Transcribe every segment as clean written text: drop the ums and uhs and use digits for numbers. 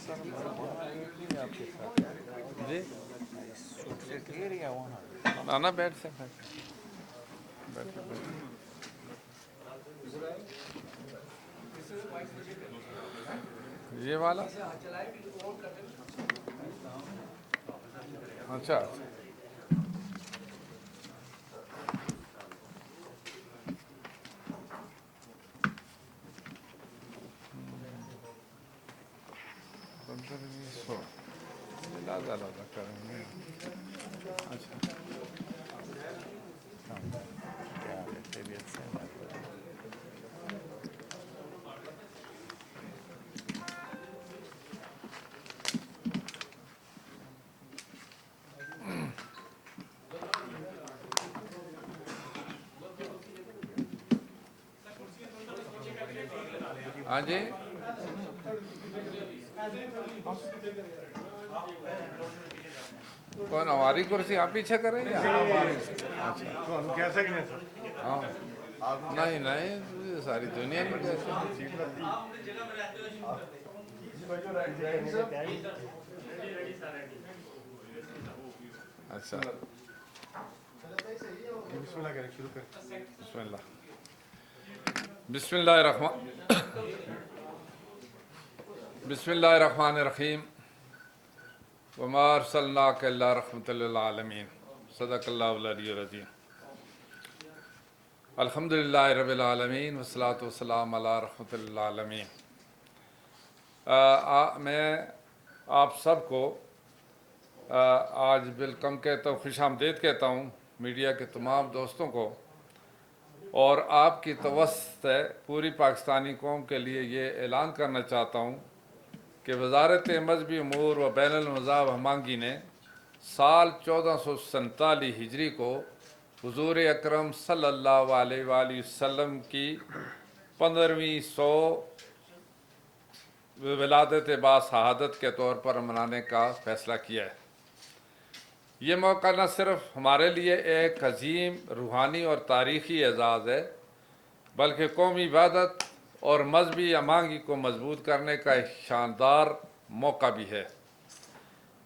جی آنا بیٹھ سے بیٹھ یہ والا اچھا زیادہ کریں گے اچھا ہاں جی کون ہماری کرسی آپ پیچھے کریں گے ہاں نہیں نہیں ساری دنیا میں کیسے اچھا بسم اللہ بسم اللہ الرحمن بسم اللہ الرحمن الرحیم وما ارسلناک الا رحمۃ للعالمین صدق اللہ العلی العظیم الحمدللہ رب العالمین والصلاۃ والسلام علی رحمۃ للعالمین میں آپ سب کو آج ویلکم کہتا ہوں، خوش آمدید کہتا ہوں میڈیا کے تمام دوستوں کو، اور آپ کی توسط سے پوری پاکستانی قوم کے لیے یہ اعلان کرنا چاہتا ہوں کہ وزارت مذہبی امور و بین المذاہب ہمانگی نے سال 1447 ہجری کو حضور اکرم صلی اللہ علیہ وآلہ وسلم کی 15ویں سو ولادت باشہادت کے طور پر منانے کا فیصلہ کیا ہے۔ یہ موقع نہ صرف ہمارے لیے ایک عظیم روحانی اور تاریخی اعزاز ہے، بلکہ قومی وحدت اور مذہبی ہمانگی کو مضبوط کرنے کا ایک شاندار موقع بھی ہے۔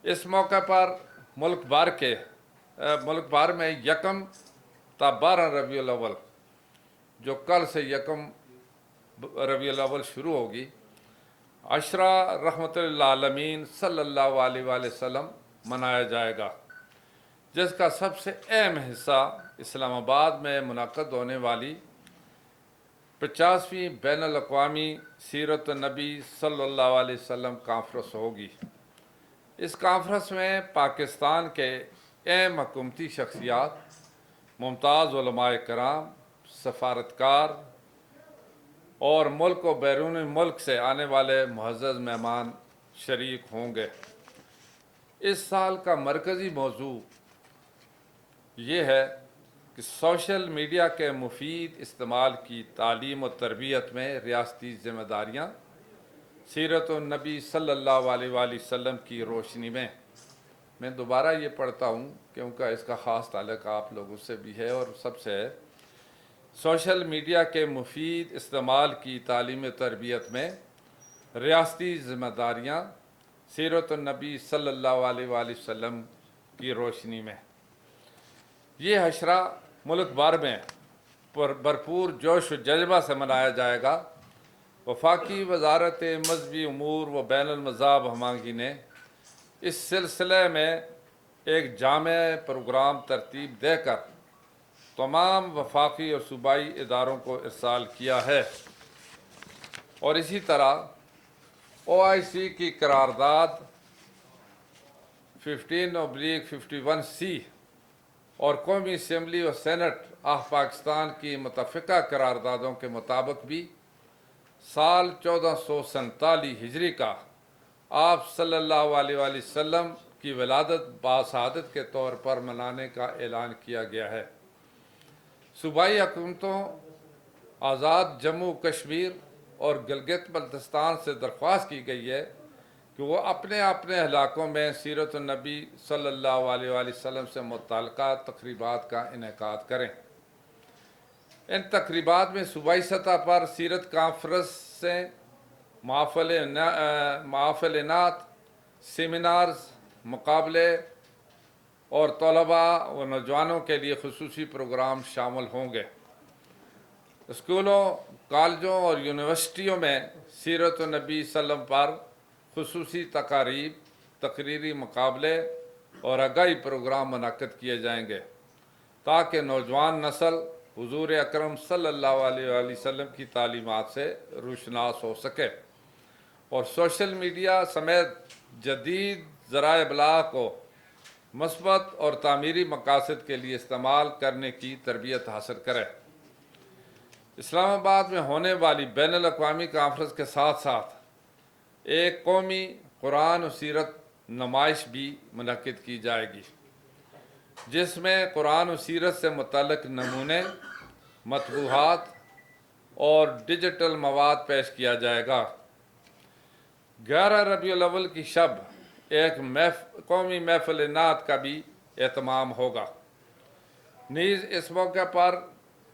اس موقع پر ملک بھر میں 1 تا 12 ربیع الاول، جو کل سے 1 ربیع الاول شروع ہوگی، عشرہ رحمت للعالمین صلی اللہ علیہ وآلہ وسلم منایا جائے گا، جس کا سب سے اہم حصہ اسلام آباد میں منعقد ہونے والی 50ویں بین الاقوامی سیرت النبی صلی اللہ علیہ وسلم کانفرنس ہوگی۔ اس کانفرنس میں پاکستان کے اہم حکومتی شخصیات، ممتاز علماء کرام، سفارتکار اور ملک و بیرون ملک سے آنے والے معزز مہمان شریک ہوں گے۔ اس سال کا مرکزی موضوع یہ ہے کہ سوشل میڈیا کے مفید استعمال کی تعلیم و تربیت میں ریاستی ذمہ داریاں، سیرت النبی صلی اللہ علیہ وآلہ وسلم کی روشنی میں۔ میں دوبارہ یہ پڑھتا ہوں کیونکہ اس کا خاص تعلق آپ لوگوں سے بھی ہے اور سب سے ہے۔ سوشل میڈیا کے مفید استعمال کی تعلیم و تربیت میں ریاستی ذمہ داریاں، سیرت النبی صلی اللہ علیہ وآلہ وسلم کی روشنی میں۔ یہ حشرہ ملک بھر میں بھرپور جوش و جذبہ سے منایا جائے گا۔ وفاقی وزارت مذہبی امور و بین المذاہب ہمانگی نے اس سلسلے میں ایک جامع پروگرام ترتیب دے کر تمام وفاقی اور صوبائی اداروں کو ارسال کیا ہے، اور اسی طرح OIC کی قرارداد 15/51C اور قومی اسمبلی اور سینٹ آف پاکستان کی متفقہ قراردادوں کے مطابق بھی سال 1447 ہجری کا آپ صلی اللہ علیہ وآلہ وسلم کی ولادت باشہادت کے طور پر منانے کا اعلان کیا گیا ہے۔ صوبائی حکومتوں، آزاد جموں کشمیر اور گلگت بلتستان سے درخواست کی گئی ہے کہ وہ اپنے علاقوں میں سیرت النبی صلی اللہ علیہ وآلہ وسلم سے متعلقہ تقریبات کا انعقاد کریں۔ ان تقریبات میں صوبائی سطح پر سیرت کانفرنسیں محافل نعت، سیمینارز، مقابلے اور طلباء و نوجوانوں کے لیے خصوصی پروگرام شامل ہوں گے۔ اسکولوں، کالجوں اور یونیورسٹیوں میں سیرت النبی صلی اللہ علیہ وسلم پر خصوصی تقاریب، تقریری مقابلے اور آگاہی پروگرام منعقد کیے جائیں گے تاکہ نوجوان نسل حضور اکرم صلی اللہ علیہ وآلہ وسلم کی تعلیمات سے روشناس ہو سکے اور سوشل میڈیا سمیت جدید ذرائع ابلاغ کو مثبت اور تعمیری مقاصد کے لیے استعمال کرنے کی تربیت حاصل کرے۔ اسلام آباد میں ہونے والی بین الاقوامی کانفرنس کے ساتھ ساتھ ایک قومی قرآن و سیرت نمائش بھی منعقد کی جائے گی، جس میں قرآن و سیرت سے متعلق نمونے، مطبوعات اور ڈیجیٹل مواد پیش کیا جائے گا۔ 11 ربیع الاول کی شب ایک قومی محفل نعت کا بھی اہتمام ہوگا۔ نیز اس موقع پر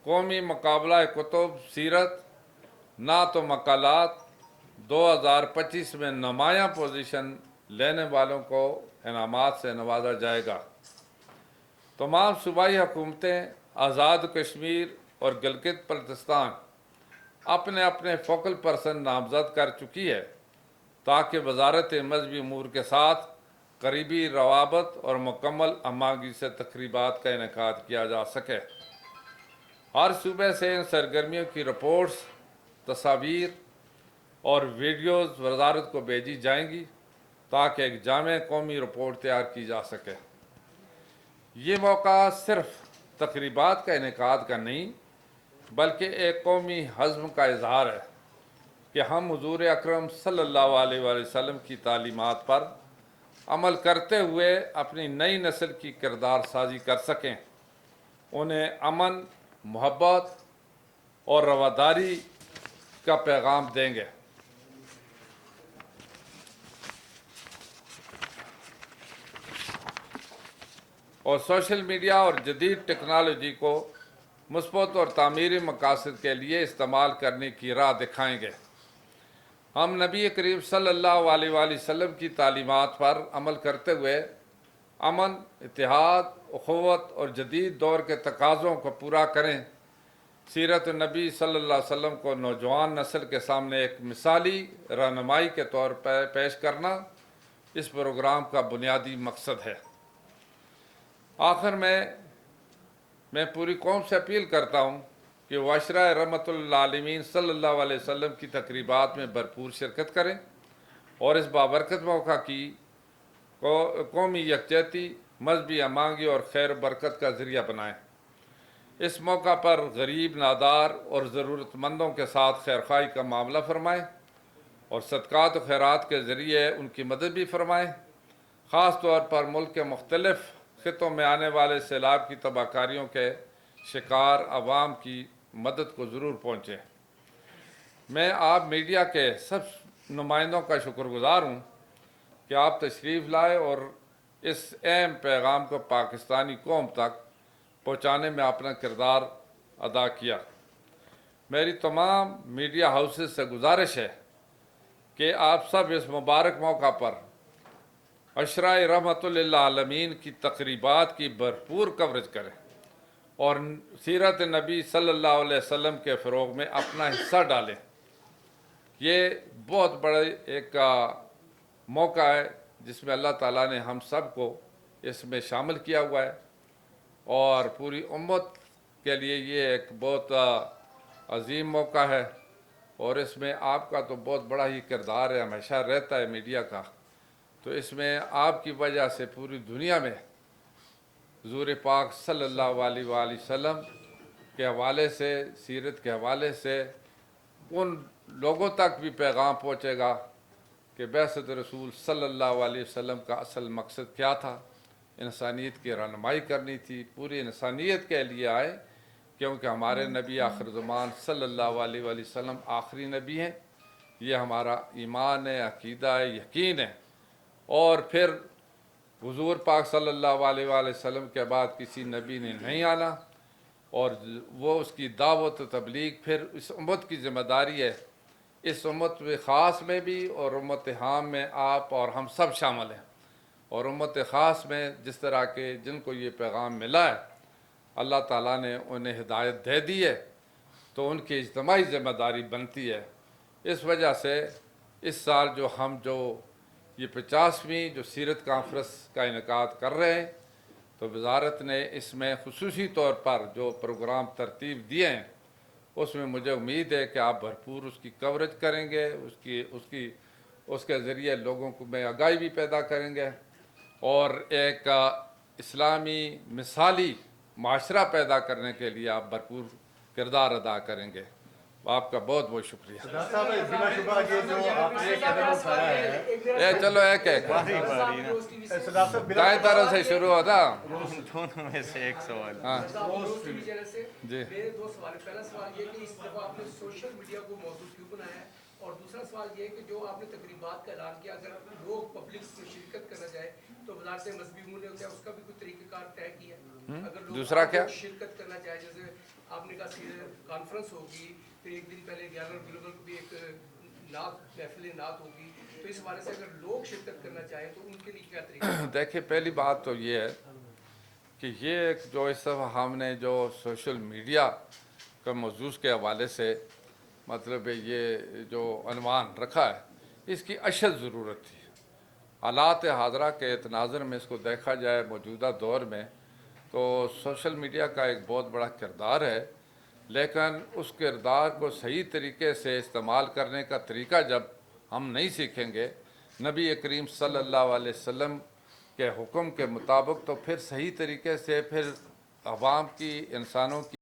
قومی مقابلہ کتب سیرت، نعت و مقالات 2025 میں نمایاں پوزیشن لینے والوں کو انعامات سے نوازا جائے گا۔ تمام صوبائی حکومتیں آزاد کشمیر اور گلگت بلتستان اپنے اپنے فوکل پرسن نامزد کر چکی ہے تاکہ وزارت مذہبی امور کے ساتھ قریبی روابط اور مکمل ہماہنگی سے تقریبات کا انعقاد کیا جا سکے۔ ہر صوبے سے ان سرگرمیوں کی رپورٹس، تصاویر اور ویڈیوز وزارت کو بھیجی جائیں گی تاکہ ایک جامع قومی رپورٹ تیار کی جا سکے۔ یہ موقع صرف تقریبات کا انعقاد کا نہیں بلکہ ایک قومی عزم کا اظہار ہے کہ ہم حضور اکرم صلی اللہ علیہ وآلہ وسلم کی تعلیمات پر عمل کرتے ہوئے اپنی نئی نسل کی کردار سازی کر سکیں، انہیں امن، محبت اور رواداری کا پیغام دیں گے۔ اور سوشل میڈیا اور جدید ٹیکنالوجی کو مثبت اور تعمیری مقاصد کے لیے استعمال کرنے کی راہ دکھائیں گے۔ ہم نبی کریم صلی اللہ علیہ وآلہ وسلم کی تعلیمات پر عمل کرتے ہوئے امن، اتحاد، اخوت اور جدید دور کے تقاضوں کو پورا کریں۔ سیرت النبی صلی اللہ علیہ وسلم کو نوجوان نسل کے سامنے ایک مثالی رہنمائی کے طور پر پیش کرنا اس پروگرام کا بنیادی مقصد ہے۔ آخر میں پوری قوم سے اپیل کرتا ہوں کہ وہ عشرہ رحمت للعالمین صلی اللہ علیہ وسلم کی تقریبات میں بھرپور شرکت کریں اور اس بابرکت موقع کی قومی یکجہتی، مذہبی ہماہنگی اور خیر و برکت کا ذریعہ بنائیں۔ اس موقع پر غریب، نادار اور ضرورت مندوں کے ساتھ خیرخواہی کا معاملہ فرمائیں اور صدقات و خیرات کے ذریعے ان کی مدد بھی فرمائیں۔ خاص طور پر ملک کے مختلف خطوں میں آنے والے سیلاب کی تباہ کاریوں کے شکار عوام کی مدد کو ضرور پہنچیں۔ میں آپ میڈیا کے سب نمائندوں کا شکر گزار ہوں کہ آپ تشریف لائے اور اس اہم پیغام کو پاکستانی قوم تک پہنچانے میں اپنا کردار ادا کیا۔ میری تمام میڈیا ہاؤسز سے گزارش ہے کہ آپ سب اس مبارک موقع پر عشرہ رحمت للعالمین کی تقریبات کی بھرپور کوریج کریں اور سیرت نبی صلی اللہ علیہ وسلم کے فروغ میں اپنا حصہ ڈالیں۔ یہ بہت بڑا ایک موقع ہے جس میں اللہ تعالیٰ نے ہم سب کو اس میں شامل کیا ہوا ہے اور پوری امت کے لیے یہ ایک بہت عظیم موقع ہے اور اس میں آپ کا تو بہت بڑا ہی کردار ہے، ہمیشہ رہتا ہے میڈیا کا۔ تو اس میں آپ کی وجہ سے پوری دنیا میں حضور پاک صلی اللہ علیہ وآلہ وسلم کے حوالے سے، سیرت کے حوالے سے ان لوگوں تک بھی پیغام پہنچے گا کہ بعثت رسول صلی اللہ علیہ وسلم کا اصل مقصد کیا تھا۔ انسانیت کی رہنمائی کرنی تھی، پوری انسانیت کے لیے آئے کیونکہ ہمارے نبی آخر زمان صلی اللہ علیہ وآلہ وسلم آخری نبی ہیں۔ یہ ہمارا ایمان ہے، عقیدہ ہے، یقین ہے۔ اور پھر حضور پاک صلی اللہ علیہ وآلہ وسلم کے بعد کسی نبی نے نہیں آنا اور وہ اس کی دعوت و تبلیغ پھر اس امت کی ذمہ داری ہے۔ اس امت خاص میں بھی اور امت عام میں آپ اور ہم سب شامل ہیں، اور امت خاص میں جس طرح کے جن کو یہ پیغام ملا ہے اللہ تعالیٰ نے انہیں ہدایت دے دی ہے، تو ان کی اجتماعی ذمہ داری بنتی ہے۔ اس وجہ سے اس سال جو یہ 50ویں جو سیرت کانفرنس کا انعقاد کر رہے ہیں، تو وزارت نے اس میں خصوصی طور پر جو پروگرام ترتیب دیے ہیں اس میں مجھے امید ہے کہ آپ بھرپور اس کی کوریج کریں گے، اس کے ذریعے لوگوں کو میں آگاہی بھی پیدا کریں گے، اور ایک اسلامی مثالی معاشرہ پیدا کرنے کے لیے آپ بھرپور کردار ادا کریں گے۔ آپ کا بہت بہت شکریہ۔ سردار صاحب بلا شبہ یہ جو آپ نے قدم اٹھایا ہے، چلو ایک سردار صاحب بلا دائیں طرف سے شروع ہوتا۔ دونوں میں سے ایک سوال۔ جی میرے دو سوال ہیں۔ پہلا سوال یہ کہ اس دفعہ آپ نے سوشل میڈیا کو موضوع کیوں بنایا ہے، اور دوسرا سوال یہ ہے کہ جو آپ نے تقریبات کا اعلان کیا، اگر لوگ پبلک میں شرکت کرنا چاہے تو وزارت مذہبی امور نے کیا اس کا بھی کوئی طریقہ کار طے کیا ہے؟ اگر لوگ دوسرا کیا شرکت کرنا چاہے، جیسے آپ نے کہا کانفرنس ہوگی، پھر ایک دن پہلے 11 گلوبل کو بھی ایک نعت محفل نعت ہوگی، تو اس بارے سے اگر لوگ شرکت کرنا چاہیں تو ان کے لیے کیا طریقہ؟ دیکھیں، پہلی بات تو یہ ہے کہ یہ جو اس دفعہ ہم نے جو سوشل میڈیا کا موضوع کے حوالے سے مطلب یہ جو عنوان رکھا ہے، اس کی اشد ضرورت تھی۔ حالات حاضرہ کے تناظر میں اس کو دیکھا جائے موجودہ دور میں تو سوشل میڈیا کا ایک بہت بڑا کردار ہے، لیکن اس کردار کو صحیح طریقے سے استعمال کرنے کا طریقہ جب ہم نہیں سیکھیں گے نبی کریم صلی اللہ علیہ وسلم کے حکم کے مطابق، تو پھر صحیح طریقے سے پھر عوام کی، انسانوں کی